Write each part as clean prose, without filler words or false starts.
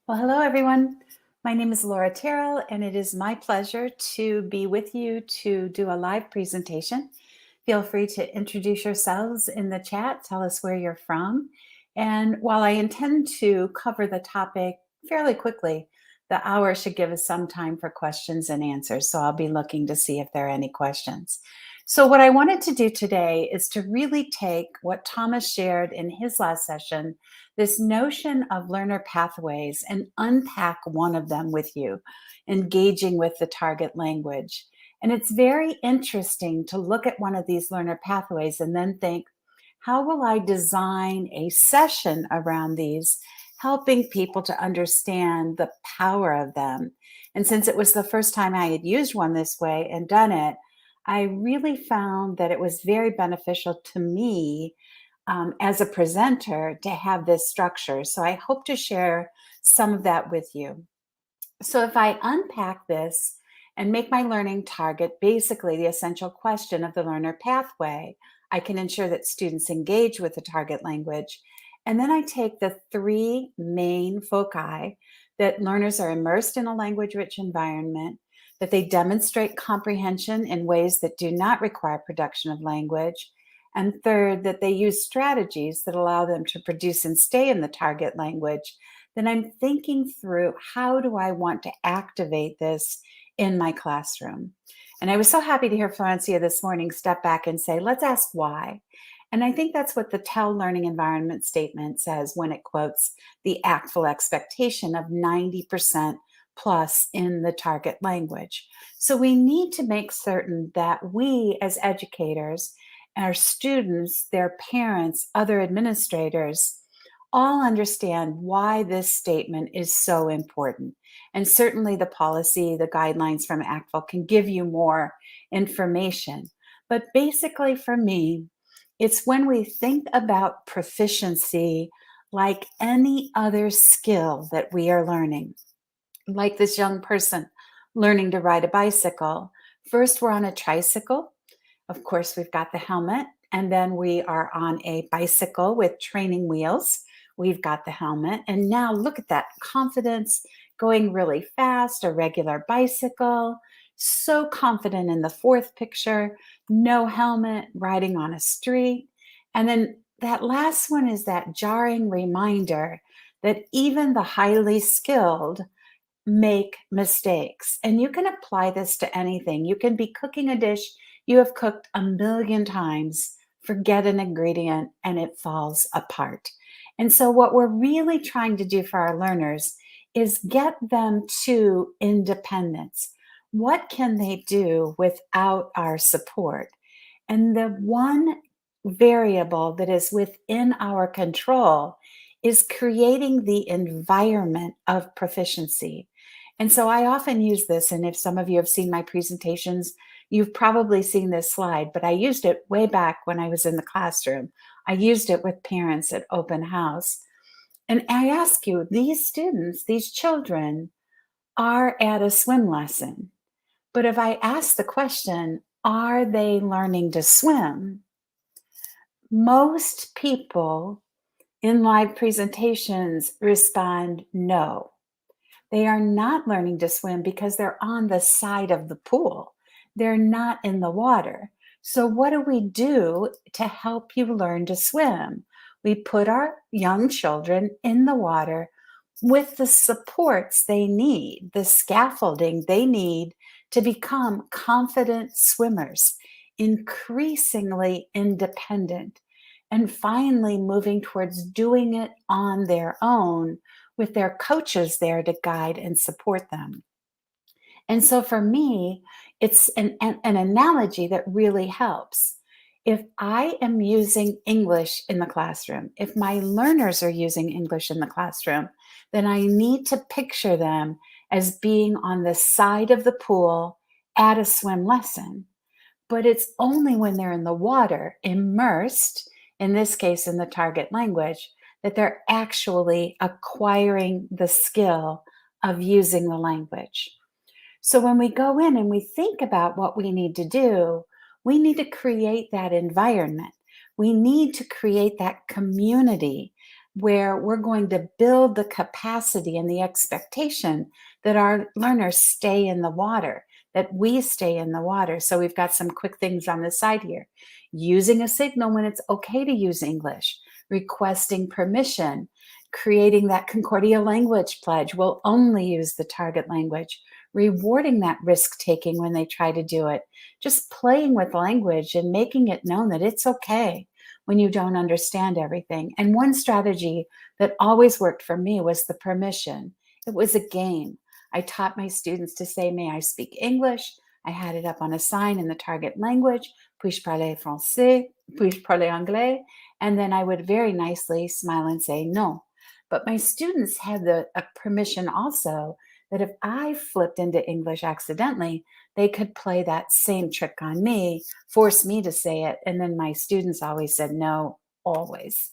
Well, hello, everyone. My name is Laura Terril, and it is my pleasure to be with you to do a live presentation. Feel free to introduce yourselves in the chat, tell us where you're from. And while I intend to cover the topic fairly quickly, the hour should give us some time for questions and answers. So I'll be looking to see if there are any questions. So, what I wanted to do today is to really take what Thomas shared in his last session, this notion of learner pathways, and unpack one of them with you, engaging with the target language. And it's very interesting to look at one of these learner pathways and then think, how will I design a session around these, helping people to understand the power of them? And since it was the first time I had used one this way and done it, I really found that it was very beneficial to me as a presenter to have this structure. So I hope to share some of that with you. So if I unpack this and make my learning target basically the essential question of the learner pathway, I can ensure that students engage with the target language. And then I take the three main foci: that learners are immersed in a language-rich environment, that they demonstrate comprehension in ways that do not require production of language, and third, that they use strategies that allow them to produce and stay in the target language. Then I'm thinking through, how do I want to activate this in my classroom? And I was so happy to hear Francia this morning step back and say, let's ask why. And I think that's what the TEL learning environment statement says when it quotes the ACTFL expectation of 90% plus in the target language. So we need to make certain that we as educators, our students, their parents, other administrators, all understand why this statement is so important. And certainly the policy, the guidelines from ACTFL can give you more information. But basically for me, it's when we think about proficiency like any other skill that we are learning, like this young person learning to ride a bicycle. First, we're on a tricycle. Of course, we've got the helmet, and then we are on a bicycle with training wheels. We've got the helmet, and now look at that confidence, going really fast, a regular bicycle, so confident in the fourth picture, no helmet, riding on a street. And then that last one is that jarring reminder that even the highly skilled make mistakes. And you can apply this to anything. You can be cooking a dish you have cooked a million times, forget an ingredient, and it falls apart. And so, what we're really trying to do for our learners is get them to independence. What can they do without our support? And the one variable that is within our control is creating the environment of proficiency. And so I often use this, and if some of you have seen my presentations, you've probably seen this slide, but I used it way back when I was in the classroom. I used it with parents at open house. And I ask you, these students, these children are at a swim lesson. But if I ask the question, are they learning to swim? Most people in live presentations respond no. They are not learning to swim because they're on the side of the pool. They're not in the water. So, what do we do to help you learn to swim? We put our young children in the water with the supports they need, the scaffolding they need to become confident swimmers, increasingly independent, and finally moving towards doing it on their own with their coaches there to guide and support them. And so for me, it's an analogy that really helps. If I am using English in the classroom, if my learners are using English in the classroom, then I need to picture them as being on the side of the pool at a swim lesson. But it's only when they're in the water, immersed, in this case in the target language, that they're actually acquiring the skill of using the language. So when we go in and we think about what we need to do, we need to create that environment. We need to create that community where we're going to build the capacity and the expectation that our learners stay in the water, that we stay in the water. So we've got some quick things on the side here. Using a signal when it's okay to use English, requesting permission, creating that Concordia language pledge. We'll only use the target language, rewarding that risk-taking when they try to do it, just playing with language and making it known that it's okay when you don't understand everything. And one strategy that always worked for me was the permission. It was a game. I taught my students to say, may I speak English? I had it up on a sign in the target language, puis-je parler français, puis-je parler anglais? And then I would very nicely smile and say, no. But my students had the permission also that if I flipped into English accidentally, they could play that same trick on me, force me to say it, and then my students always said no, always.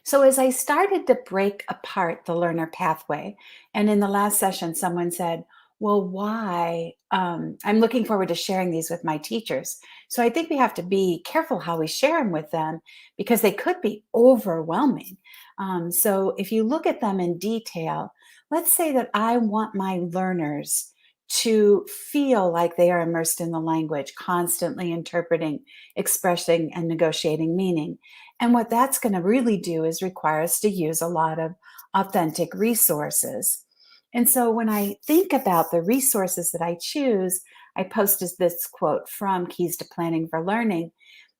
So as I started to break apart the learner pathway, and in the last session, someone said, well, why? I'm looking forward to sharing these with my teachers. So I think we have to be careful how we share them with them because they could be overwhelming. So if you look at them in detail, let's say that I want my learners to feel like they are immersed in the language, constantly interpreting, expressing, and negotiating meaning. And what that's going to really do is require us to use a lot of authentic resources. And so when I think about the resources that I choose, I posted this quote from Keys to Planning for Learning.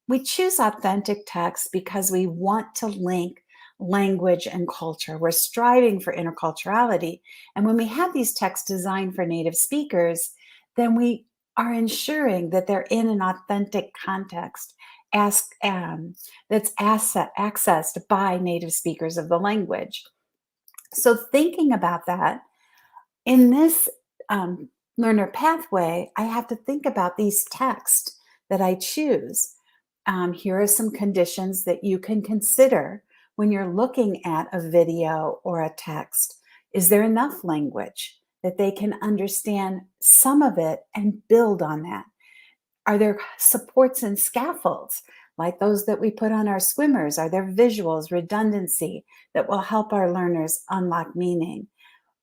We choose authentic text because we want to link language and culture. We're striving for interculturality. And when we have these texts designed for native speakers, then we are ensuring that they're in an authentic context that's accessed by native speakers of the language. So thinking about that, in this learner pathway, I have to think about these texts that I choose. Here are some conditions that you can consider when you're looking at a video or a text. Is there enough language that they can understand some of it and build on that? Are there supports and scaffolds like those that we put on our swimmers? Are there visuals, redundancy that will help our learners unlock meaning?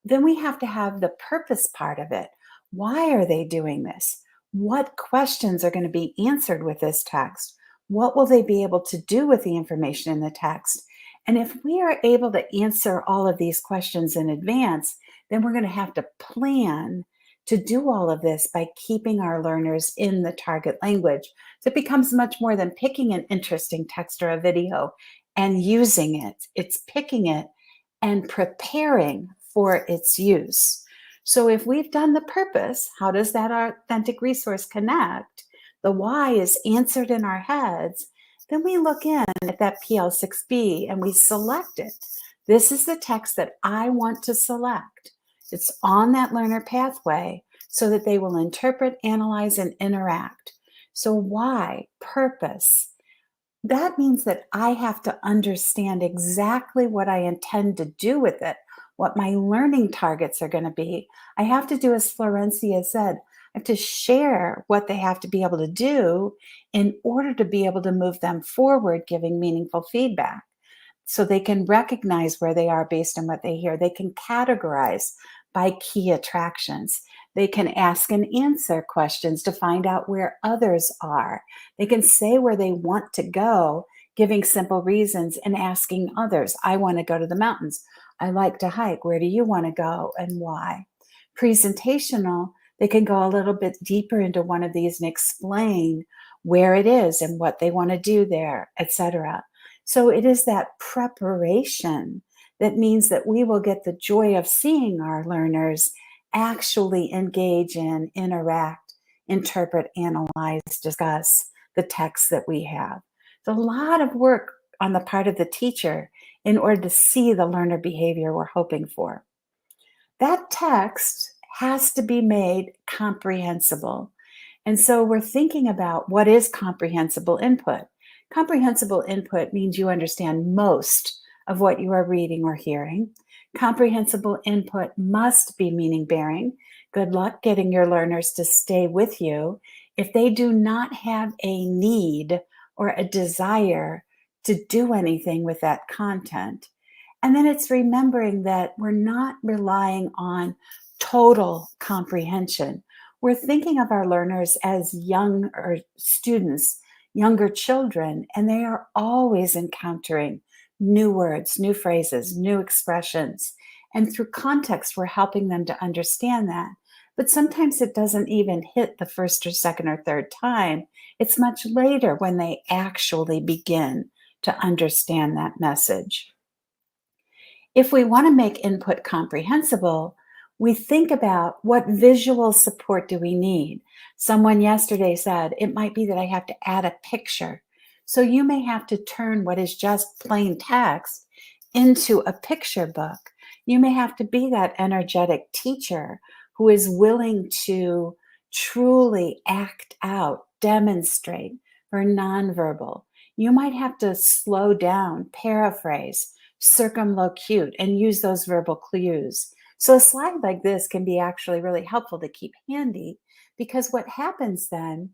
Then we have to have the purpose part of it. Why are they doing this? What questions are going to be answered with this text? What will they be able to do with the information in the text? And if we are able to answer all of these questions in advance, then we're going to have to plan to do all of this by keeping our learners in the target language. So it becomes much more than picking an interesting text or a video and using it. It's picking it and preparing for its use. So if we've done the purpose, how does that authentic resource connect? The why is answered in our heads. Then we look in at that PL6B and we select it. This is the text that I want to select. It's on that learner pathway so that they will interpret, analyze, and interact. So why? Purpose. That means that I have to understand exactly what I intend to do with it, what my learning targets are going to be. I have to do, as Florencia said, I have to share what they have to be able to do in order to be able to move them forward, giving meaningful feedback. So they can recognize where they are based on what they hear. They can categorize by key attractions. They can ask and answer questions to find out where others are. They can say where they want to go, giving simple reasons and asking others. I want to go to the mountains. I like to hike. Where do you want to go and why? Presentational, they can go a little bit deeper into one of these and explain where it is and what they want to do there, etc. So it is that preparation that means that we will get the joy of seeing our learners actually engage in, interact, interpret, analyze, discuss the text that we have. It's a lot of work on the part of the teacher in order to see the learner behavior we're hoping for. That text has to be made comprehensible. And so we're thinking about what is comprehensible input. Comprehensible input means you understand most of what you are reading or hearing. Comprehensible input must be meaning-bearing. Good luck getting your learners to stay with you if they do not have a need or a desire to do anything with that content. And then it's remembering that we're not relying on total comprehension. We're thinking of our learners as young or students, younger children, and they are always encountering new words, new phrases, new expressions. And through context, we're helping them to understand that. But sometimes it doesn't even hit the first or second or third time. It's much later when they actually begin to understand that message. If we want to make input comprehensible, we think about what visual support do we need. Someone yesterday said it might be that I have to add a picture. So you may have to turn what is just plain text into a picture book. You may have to be that energetic teacher who is willing to truly act out, demonstrate for nonverbal. You might have to slow down, paraphrase, circumlocute, and use those verbal clues. So a slide like this can be actually really helpful to keep handy, because what happens then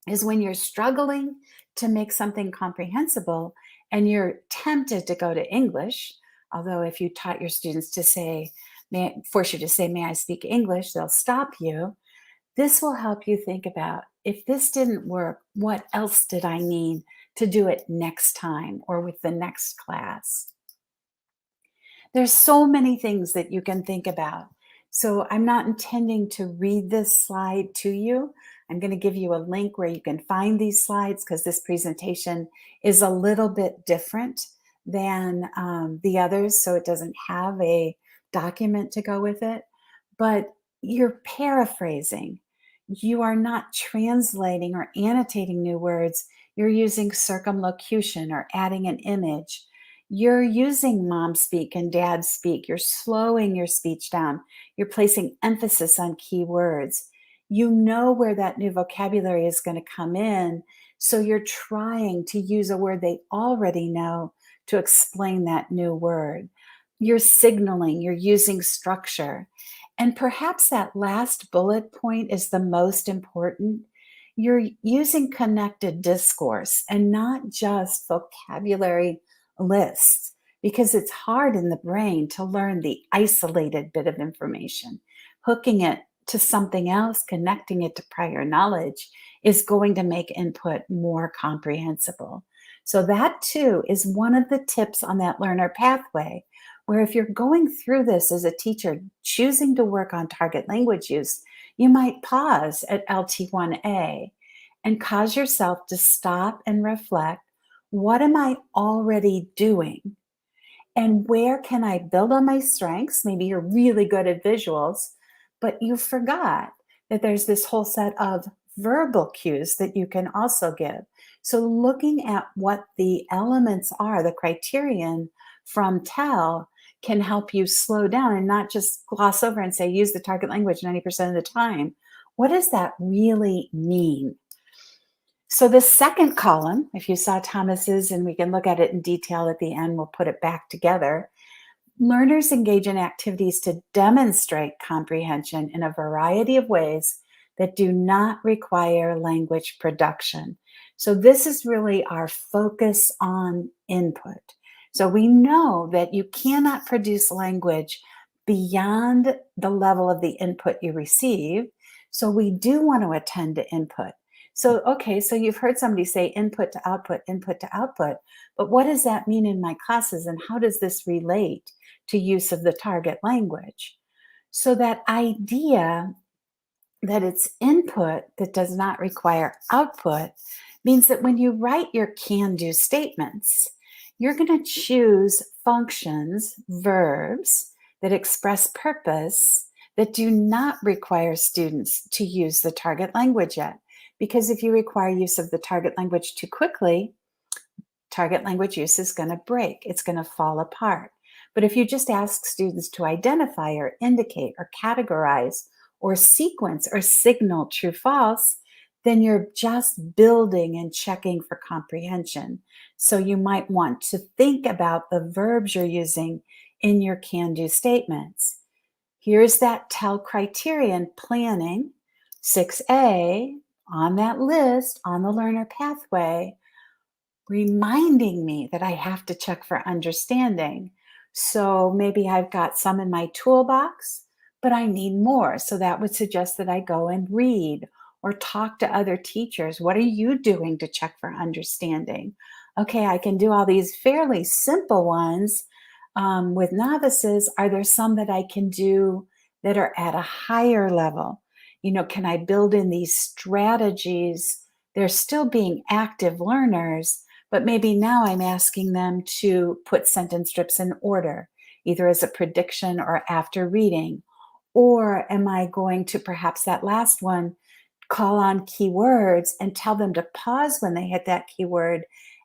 is when you're struggling to make something comprehensible and you're tempted to go to English, although if you taught your students to say, force you to say, may I speak English, they'll stop you. This will help you think about, if this didn't work, what else did I need to do it next time or with the next class? There's so many things that you can think about. So I'm not intending to read this slide to you. I'm going to give you a link where you can find these slides, because this presentation is a little bit different than the others, so it doesn't have a document to go with it. But you're paraphrasing. You are not translating or annotating new words. You're using circumlocution or adding an image. You're using mom speak and dad speak. You're slowing your speech down. You're placing emphasis on key words. You know where that new vocabulary is going to come in, so you're trying to use a word they already know to explain that new word. You're signaling, you're using structure. And perhaps that last bullet point is the most important. You're using connected discourse and not just vocabulary lists, because it's hard in the brain to learn the isolated bit of information. Hooking it to something else, connecting it to prior knowledge, is going to make input more comprehensible. So that too is one of the tips on that learner pathway, where if you're going through this as a teacher, choosing to work on target language use, you might pause at LT1A and cause yourself to stop and reflect. What am I already doing? And where can I build on my strengths? Maybe you're really good at visuals, but you forgot that there's this whole set of verbal cues that you can also give. So looking at what the elements are, the criterion from TEL, can help you slow down and not just gloss over and say, use the target language 90% of the time. What does that really mean? So the second column, if you saw Thomas's, and we can look at it in detail at the end, we'll put it back together. Learners engage in activities to demonstrate comprehension in a variety of ways that do not require language production. So this is really our focus on input. So we know that you cannot produce language beyond the level of the input you receive. So we do want to attend to input. So, okay, so you've heard somebody say input to output, but what does that mean in my classes, and how does this relate to use of the target language? So that idea that it's input that does not require output means that when you write your can-do statements, you're going to choose functions, verbs that express purpose that do not require students to use the target language yet. Because if you require use of the target language too quickly, target language use is going to break. It's going to fall apart. But if you just ask students to identify or indicate or categorize or sequence or signal true false, then you're just building and checking for comprehension. So you might want to think about the verbs you're using in your can-do statements. Here's that TEL criterion planning, 6A, on that list, on the learner pathway. reminding me that I have to check for understanding. So maybe I've got some in my toolbox, but I need more. So that would suggest that I go and read or talk to other teachers. What are you doing to check for understanding? Okay, I can do all these fairly simple ones with novices. Are there some that I can do that are at a higher level? Can I build in these strategies? They're still being active learners, but maybe now I'm asking them to put sentence strips in order, either as a prediction or after reading. Or am I going to, perhaps that last one, call on keywords and tell them to pause when they hit that keyword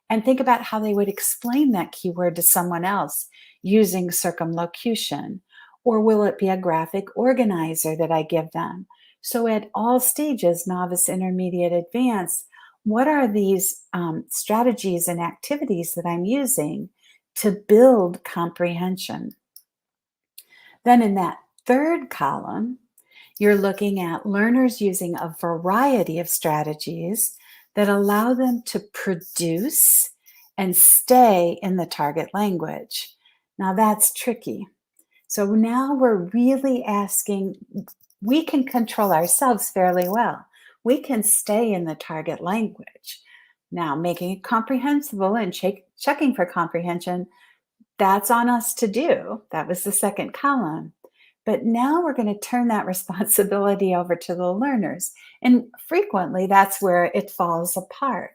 and think about how they would explain that keyword to someone else using circumlocution? Or will it be a graphic organizer that I give them? So at all stages, novice, intermediate, advanced, what are these strategies and activities that I'm using to build comprehension? Then in that third column, you're looking at learners using a variety of strategies that allow them to produce and stay in the target language. Now that's tricky. So now we're really asking, we can control ourselves fairly well. We can stay in the target language. Now, making it comprehensible and checking for comprehension, that's on us to do. That was the second column. But now we're going to turn that responsibility over to the learners. And frequently, that's where it falls apart.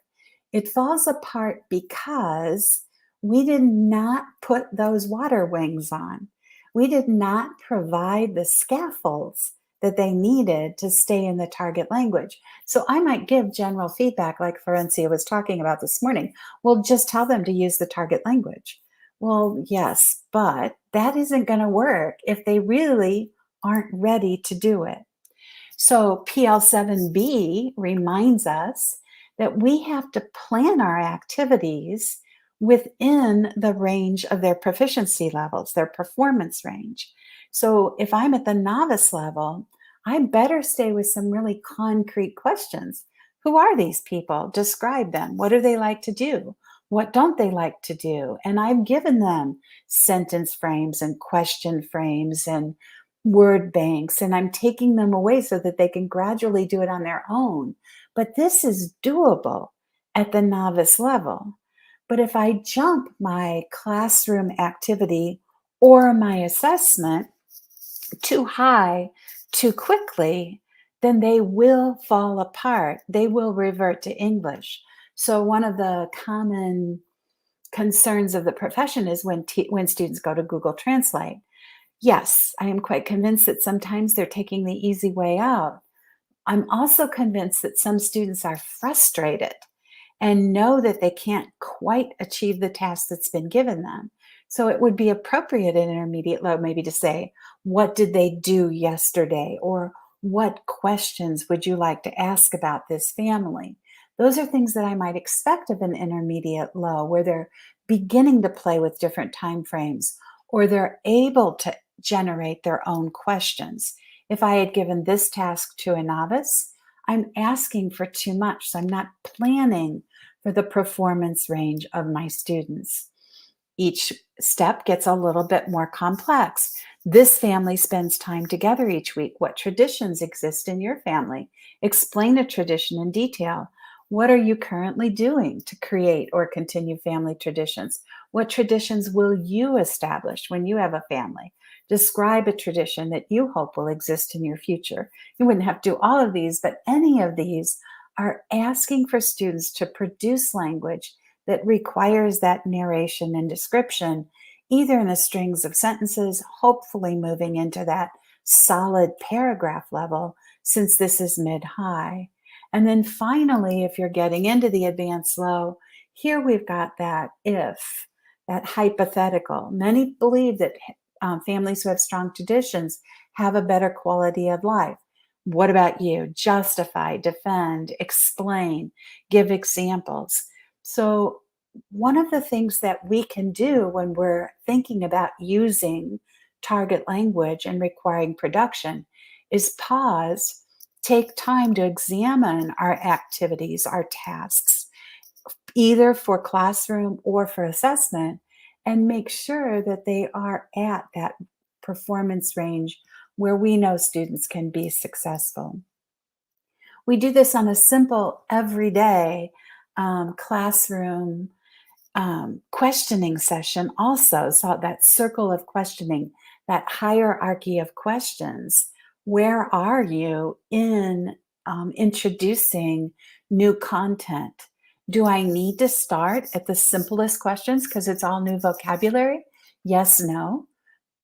It falls apart because we did not put those water wings on. We did not provide the scaffolds that they needed to stay in the target language. So I might give general feedback like Florencia was talking about this morning. Well, just tell them to use the target language. Well, yes, but that isn't going to work if they really aren't ready to do it. So PL7B reminds us that we have to plan our activities within the range of their proficiency levels, their performance range. So if I'm at the novice level, I better stay with some really concrete questions. Who are these people? Describe them. What do they like to do? What don't they like to do? And I've given them sentence frames and question frames and word banks, and I'm taking them away so that they can gradually do it on their own. But this is doable at the novice level. But if I jump my classroom activity or my assessment too high, too quickly, then they will fall apart. They will revert to English. So one of the common concerns of the profession is when students go to Google Translate. Yes, I am quite convinced that sometimes they're taking the easy way out. I'm also convinced that some students are frustrated and know that they can't quite achieve the task that's been given them. So it would be appropriate in intermediate low maybe to say, what did they do yesterday? Or what questions would you like to ask about this family? Those are things that I might expect of an intermediate low, where they're beginning to play with different time frames, or they're able to generate their own questions. If I had given this task to a novice, I'm asking for too much. So I'm not planning for the performance range of my students. Each step gets a little bit more complex. This family spends time together each week. What traditions exist in your family? Explain a tradition in detail. What are you currently doing to create or continue family traditions? What traditions will you establish when you have a family? Describe a tradition that you hope will exist in your future. You wouldn't have to do all of these, but any of these are asking for students to produce language that requires that narration and description, either in the strings of sentences, hopefully moving into that solid paragraph level, since this is mid-high. And then finally, if you're getting into the advanced low, here we've got that if, that hypothetical. Many believe that families who have strong traditions have a better quality of life. What about you? Justify, defend, explain, give examples. So one of the things that we can do when we're thinking about using target language and requiring production is pause, take time to examine our activities, our tasks, either for classroom or for assessment, and make sure that they are at that performance range where we know students can be successful. We do this on a simple, everyday classroom questioning session also. So that circle of questioning, that hierarchy of questions. Where are you in introducing new content? Do I need to start at the simplest questions because it's all new vocabulary? Yes, no.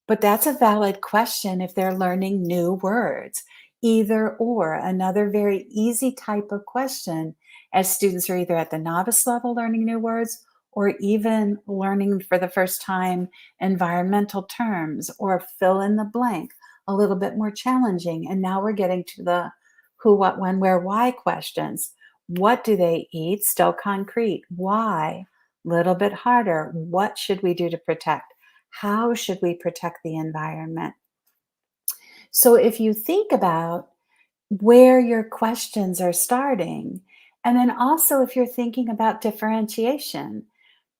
But that's a valid question if they're learning new words. Either or, another very easy type of question as students are either at the novice level learning new words or even learning for the first time environmental terms or fill in the blank, a little bit more challenging. And now we're getting to the who, what, when, where, why questions. What do they eat? Still concrete. Why? Little bit harder. What should we do to protect? How should we protect the environment? So if you think about where your questions are starting, and then also if you're thinking about differentiation,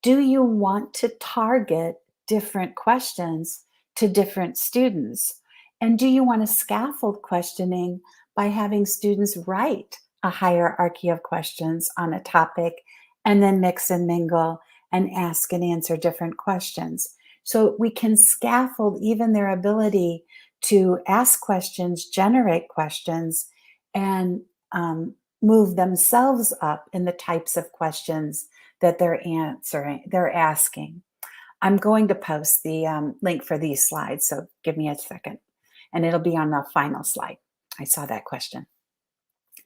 do you want to target different questions to different students? And do you want to scaffold questioning by having students write a hierarchy of questions on a topic and then mix and mingle and ask and answer different questions? So we can scaffold even their ability to ask questions, generate questions, and move themselves up in the types of questions that they're asking. I'm going to post the link for these slides, so give me a second, and it'll be on the final slide. I saw that question.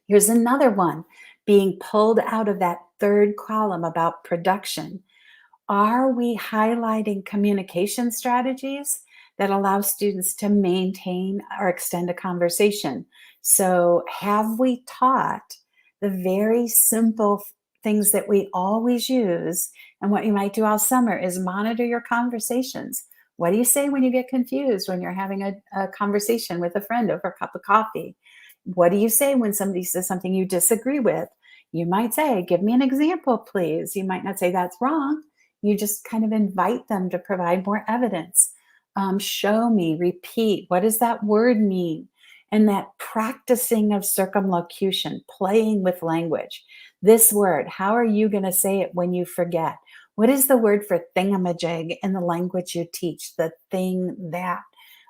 Here's another one being pulled out of that third column about production. Are we highlighting communication strategies that allow students to maintain or extend a conversation? So have we taught the very simple things that we always use? And what you might do all summer is monitor your conversations. What do you say when you get confused, when you're having a conversation with a friend over a cup of coffee? What do you say when somebody says something you disagree with? You might say, give me an example, please. You might not say that's wrong. You just kind of invite them to provide more evidence. Show me, repeat. What does that word mean? And that practicing of circumlocution, playing with language. This word, how are you going to say it when you forget? What is the word for thingamajig in the language you teach? The thing that.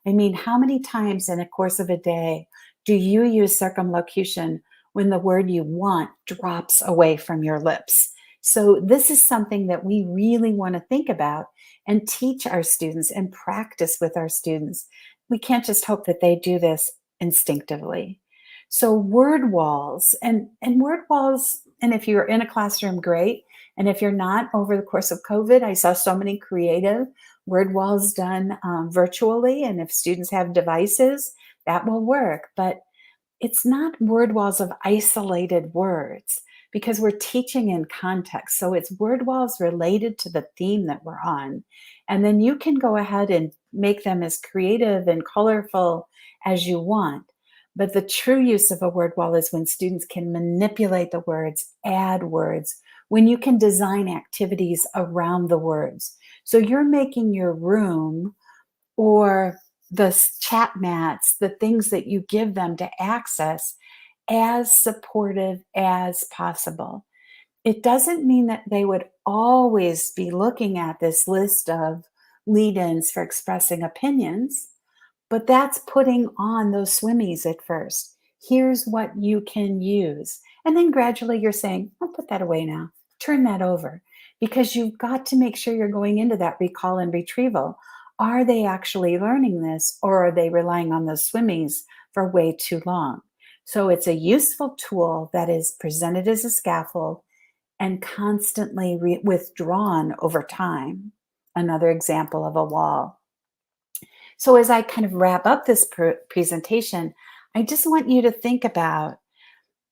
I mean, how many times in a course of a day do you use circumlocution when the word you want drops away from your lips? So this is something that we really want to think about and teach our students and practice with our students. We can't just hope that they do this instinctively. So word walls and word walls, and if you're in a classroom, great. And if you're not, over the course of COVID, I saw so many creative word walls done virtually. And if students have devices, that will work. But it's not word walls of isolated words because we're teaching in context. So it's word walls related to the theme that we're on. And then you can go ahead and make them as creative and colorful as you want. But the true use of a word wall is when students can manipulate the words, add words, when you can design activities around the words. So you're making your room or the chat mats, the things that you give them to access, as supportive as possible. It doesn't mean that they would always be looking at this list of lead-ins for expressing opinions, but that's putting on those swimmies at first. Here's what you can use. And then gradually you're saying, I'll put that away now. Turn that over. Because you've got to make sure you're going into that recall and retrieval. Are they actually learning this, or are they relying on those swimmies for way too long? So it's a useful tool that is presented as a scaffold and constantly withdrawn over time. Another example of a wall. So as I kind of wrap up this presentation, I just want you to think about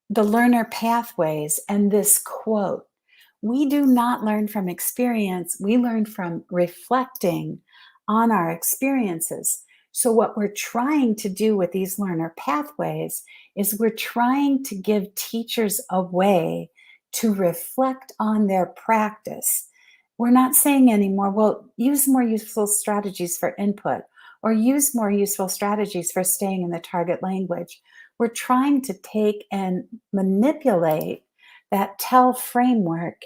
the learner pathways and this quote. We do not learn from experience, we learn from reflecting on our experiences. So what we're trying to do with these learner pathways is we're trying to give teachers a way to reflect on their practice. We're not saying anymore, well, use more useful strategies for input or use more useful strategies for staying in the target language. We're trying to take and manipulate that TEL framework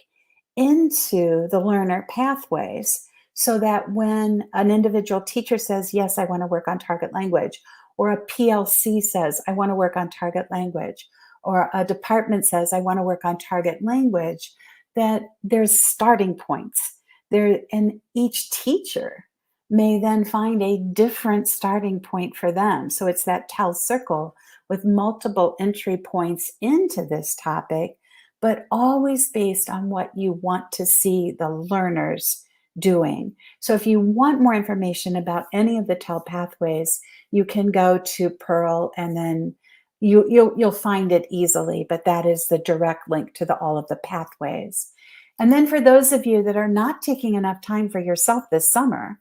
into the learner pathways so that when an individual teacher says, yes, I want to work on target language, or a PLC says, I want to work on target language, or a department says, I want to work on target language, that there's starting points there, and each teacher may then find a different starting point for them. So it's that TEL circle with multiple entry points into this topic, but always based on what you want to see the learners doing. So if you want more information about any of the TEL pathways, you can go to Pearl and then you'll find it easily, but that is the direct link to all of the pathways. And then for those of you that are not taking enough time for yourself this summer,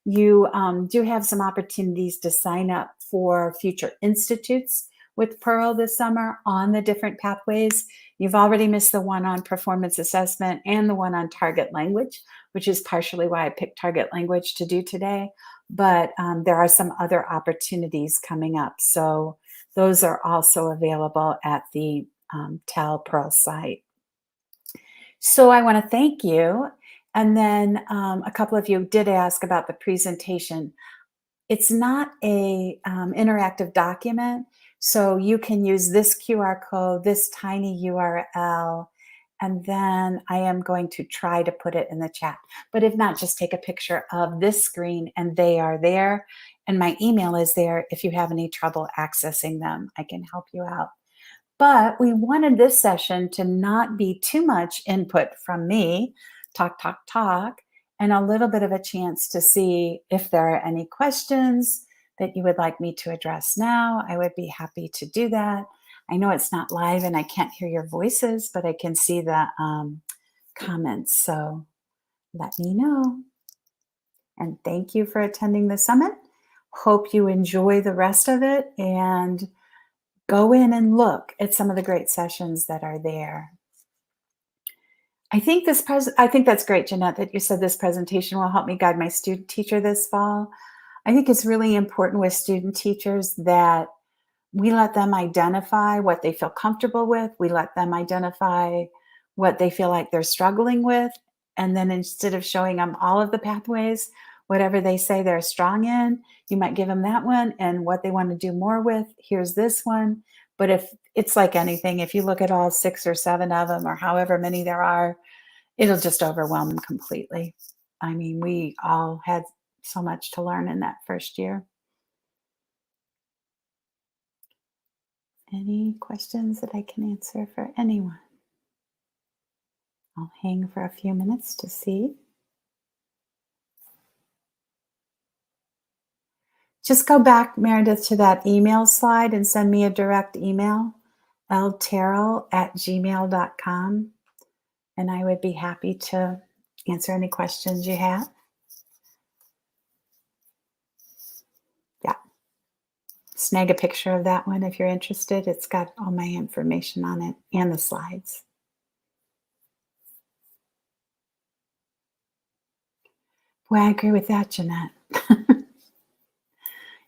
you do have some opportunities to sign up for future institutes with Pearl this summer on the different pathways. You've already missed the one on performance assessment and the one on target language, which is partially why I picked target language to do today. But there are some other opportunities coming up. So those are also available at the TEL Pearl site. So I want to thank you. And then a couple of you did ask about the presentation. It's not a interactive document, so you can use this QR code, this tiny URL, and then I am going to try to put it in the chat. But if not, just take a picture of this screen and they are there. And my email is there if you have any trouble accessing them. I can help you out. But we wanted this session to not be too much input from me, talk, talk, talk, and a little bit of a chance to see if there are any questions that you would like me to address now. I would be happy to do that. I know it's not live and I can't hear your voices, but I can see the comments. So let me know. And thank you for attending the summit. Hope you enjoy the rest of it and go in and look at some of the great sessions that are there. I think that's great, Jeanette, that you said this presentation will help me guide my student teacher this fall. I think it's really important with student teachers that we let them identify what they feel comfortable with. We let them identify what they feel like they're struggling with. And then instead of showing them all of the pathways, whatever they say they're strong in, you might give them that one, and what they want to do more with, here's this one. But if it's like anything, if you look at all 6 or 7 of them or however many there are, it'll just overwhelm them completely. I mean, we all had so much to learn in that first year. Any questions that I can answer for anyone? I'll hang for a few minutes to see. Just go back, Meredith, to that email slide and send me a direct email, lterrill@gmail.com, and I would be happy to answer any questions you have. Yeah. Snag a picture of that one if you're interested. It's got all my information on it and the slides. Boy, I agree with that, Jeanette.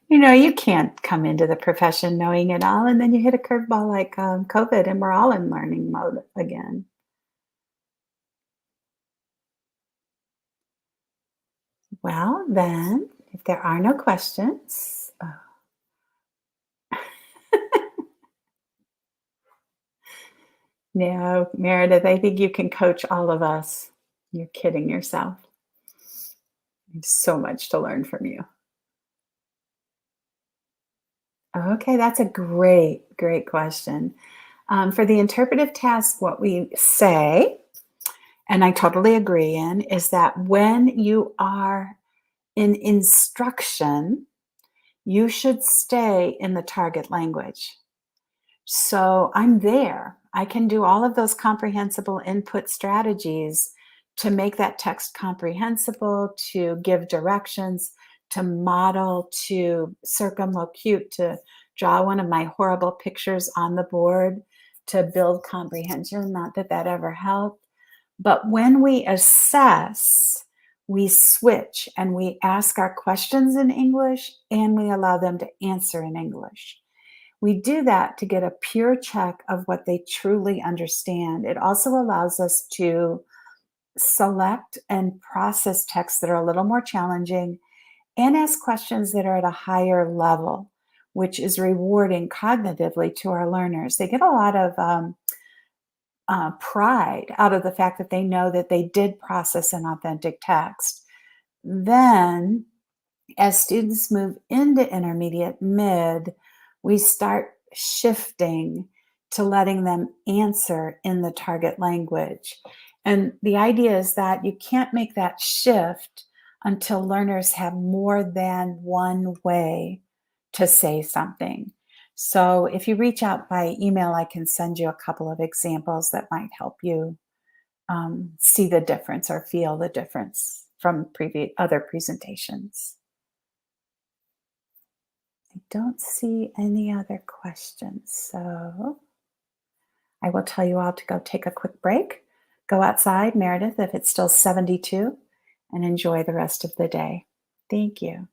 You know, you can't come into the profession knowing it all, and then you hit a curveball like COVID, and we're all in learning mode again. Well, then, if there are no questions, no, Meredith, I think you can coach all of us. You're kidding yourself. There's so much to learn from you. Okay, that's a great, great question. For the interpretive task, what we say, and I totally agree in, is that when you are in instruction, you should stay in the target language. So I'm there. I can do all of those comprehensible input strategies to make that text comprehensible, to give directions, to model, to circumlocute, to draw one of my horrible pictures on the board. to build comprehension. Not that that ever helped. But when we assess, we switch and we ask our questions in English and we allow them to answer in English. We do that to get a pure check of what they truly understand. It also allows us to select and process texts that are a little more challenging and ask questions that are at a higher level, which is rewarding cognitively to our learners. They get a lot of pride out of the fact that they know that they did process an authentic text. Then, as students move into intermediate mid, we start shifting to letting them answer in the target language. And the idea is that you can't make that shift until learners have more than one way to say something. So if you reach out by email, I can send you a couple of examples that might help you see the difference or feel the difference from other presentations. I don't see any other questions, so I will tell you all to go take a quick break. Go outside, Meredith, if it's still 72, and enjoy the rest of the day. Thank you.